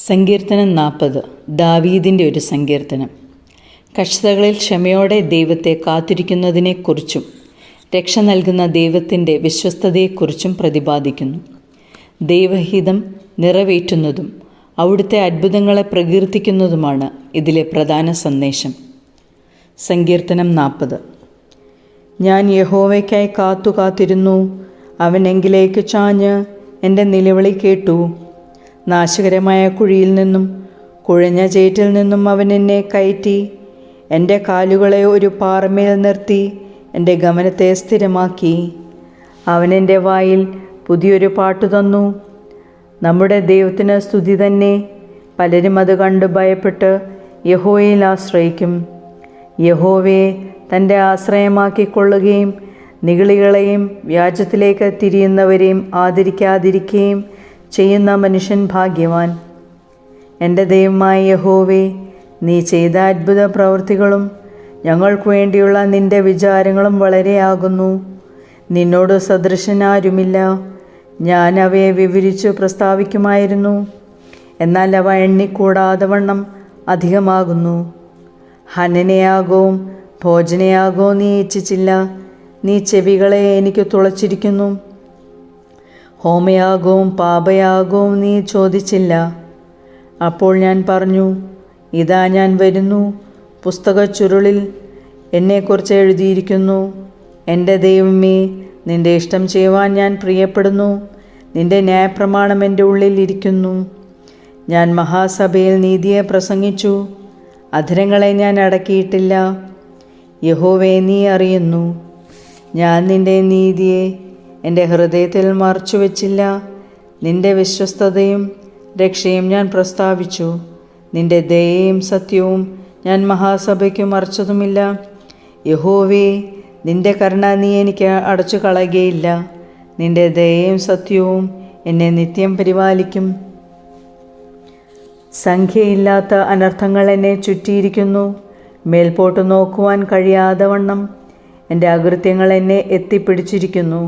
സങ്കീർത്തനം 40. ദാവീദിൻ്റെ ഒരു സങ്കീർത്തനം. കഷ്ടതകളിൽ ക്ഷമയോടെ ദൈവത്തെ കാത്തിരിക്കുന്നതിനെക്കുറിച്ചും രക്ഷ നൽകുന്ന ദൈവത്തിൻ്റെ വിശ്വസ്തതയെക്കുറിച്ചും പ്രതിപാദിക്കുന്നു. ദൈവഹിതം നിറവേറ്റുന്നതും അവിടുത്തെ അത്ഭുതങ്ങളെ പ്രകീർത്തിക്കുന്നതുമാണ് ഇതിലെ പ്രധാന സന്ദേശം. സങ്കീർത്തനം 40. ഞാൻ യഹോവയ്ക്കായി കാത്തിരുന്നു. അവൻ എങ്കിലേക്ക് ചാഞ്ഞ് എൻ്റെ നിലവിളി കേട്ടു. നാശകരമായ കുഴിയിൽ നിന്നും കുഴഞ്ഞ ചേറ്റിൽ നിന്നും അവൻ എന്നെ കയറ്റി. എൻ്റെ കാലുകളെ ഒരു പാറമേൽ നിർത്തി എൻ്റെ ഗമനത്തെ സ്ഥിരമാക്കി. അവൻ എൻ്റെ വായിൽ പുതിയൊരു പാട്ടു തന്നു. നമ്മുടെ ദൈവത്തിന് സ്തുതി തന്നെ. പലരും അത് കണ്ട് ഭയപ്പെട്ട് യഹോവയിൽ ആശ്രയിക്കും. യഹോവയെ തൻ്റെ ആശ്രയമാക്കിക്കൊള്ളുകയും നിഗളികളെയും വ്യാജത്തിലേക്ക് തിരിയുന്നവരെയും ആദരിക്കാതിരിക്കുകയും ചെയ്യുന്ന മനുഷ്യൻ ഭാഗ്യവാൻ. എൻ്റെ ദൈവമായ യഹോവേ, നീ ചെയ്ത അത്ഭുത പ്രവൃത്തികളും ഞങ്ങൾക്ക് വേണ്ടിയുള്ള നിൻ്റെ വിചാരങ്ങളും വളരെയാകുന്നു. നിന്നോട് സദൃശനാരുമില്ല. ഞാൻ അവയെ വിവരിച്ചു പ്രസ്താവിക്കുമായിരുന്നു, എന്നാൽ അവ എണ്ണിക്കൂടാതെ വണ്ണം അധികമാകുന്നു. ഹനനയാകവും ഭോജനയാകവും നീ ഇച്ഛിച്ചില്ല. നീ ചെവികളെ എനിക്ക് തുളച്ചിരിക്കുന്നു. ഹോമയാഗവും പാപയാഗവും നീ ചോദിച്ചില്ല. അപ്പോൾ ഞാൻ പറഞ്ഞു, ഇതാ ഞാൻ വരുന്നു. പുസ്തകച്ചുരുളിൽ എന്നെക്കുറിച്ച് എഴുതിയിരിക്കുന്നു. എൻ്റെ ദൈവമേ, നിൻ്റെ ഇഷ്ടം ചെയ്യുവാൻ ഞാൻ പ്രിയപ്പെടുന്നു. നിൻ്റെ ന്യായപ്രമാണം എൻ്റെ ഉള്ളിൽ ഇരിക്കുന്നു. ഞാൻ മഹാസഭയിൽ നീതിയെ പ്രസംഗിച്ചു. അധരങ്ങളെ ഞാൻ അടക്കിയിട്ടില്ല. യഹോവേ, നീ അറിയുന്നു. ഞാൻ നിൻ്റെ നീതിയെ എൻ്റെ ഹൃദയത്തിൽ മറച്ചു വച്ചില്ല. നിൻ്റെ വിശ്വസ്തതയും രക്ഷയും ഞാൻ പ്രസ്താവിച്ചു. നിൻ്റെ ദയയും സത്യവും ഞാൻ മഹാസഭയ്ക്ക് മറച്ചതുമില്ല. യഹോവേ, നിൻ്റെ കരുണ നീ എനിക്ക് അടച്ചു കളയുകയില്ല. നിൻ്റെ ദയയും സത്യവും എന്നെ നിത്യം പരിപാലിക്കും. സംഖ്യയില്ലാത്ത അനർത്ഥങ്ങൾ എന്നെ ചുറ്റിയിരിക്കുന്നു. മേൽപോട്ട് നോക്കുവാൻ കഴിയാതെ വണ്ണം എൻ്റെ അകൃത്യങ്ങൾ എന്നെ എത്തിപ്പിടിച്ചിരിക്കുന്നു.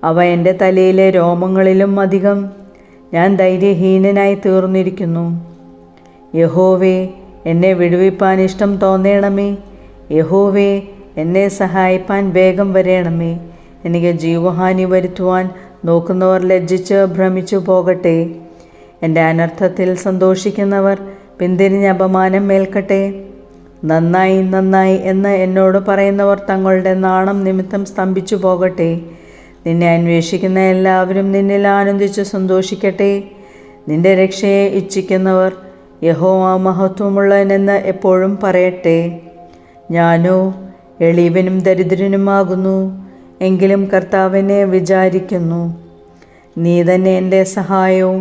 അവ എൻ്റെ തലയിലെ രോമങ്ങളിലും അധികം. ഞാൻ ധൈര്യഹീനനായി തീർന്നിരിക്കുന്നു. യഹോവേ, എന്നെ വിടുവിപ്പാൻ ഇഷ്ടം തോന്നണമേ. യഹോവേ, എന്നെ സഹായിപ്പാൻ വേഗം വരേണമേ. എനിക്ക് ജീവഹാനി വരുത്തുവാൻ നോക്കുന്നവർ ലജ്ജിച്ച് ഭ്രമിച്ചു പോകട്ടെ. എൻ്റെ അനർത്ഥത്തിൽ സന്തോഷിക്കുന്നവർ പിന്തിരിഞ്ഞ് അപമാനം ഏൽക്കട്ടെ. നന്നായി നന്നായി എന്ന് എന്നോട് പറയുന്നവർ തങ്ങളുടെ നാണം നിമിത്തം സ്തംഭിച്ചു പോകട്ടെ. നിന്നെ അന്വേഷിക്കുന്ന എല്ലാവരും നിന്നിൽ ആനന്ദിച്ച് സന്തോഷിക്കട്ടെ. നിന്റെ രക്ഷയെ ഇച്ഛിക്കുന്നവർ യഹോവ മഹത്വമുള്ളവനെന്ന് എപ്പോഴും പറയട്ടെ. ഞാനോ എളിയവനും ദരിദ്രനുമാകുന്നു, എങ്കിലും കർത്താവിനെ വിചാരിക്കുന്നു. നീ തന്നെ എൻ്റെ സഹായവും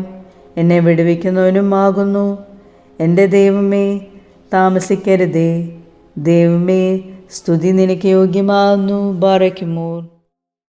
എന്നെ വിടുവിക്കുന്നവനുമാകുന്നു. എൻ്റെ ദൈവമേ, താമസിക്കരുതേ. ദൈവമേ, സ്തുതി നിനക്ക് യോഗ്യമാകുന്നു. ബാറയ്ക്കുമോർ.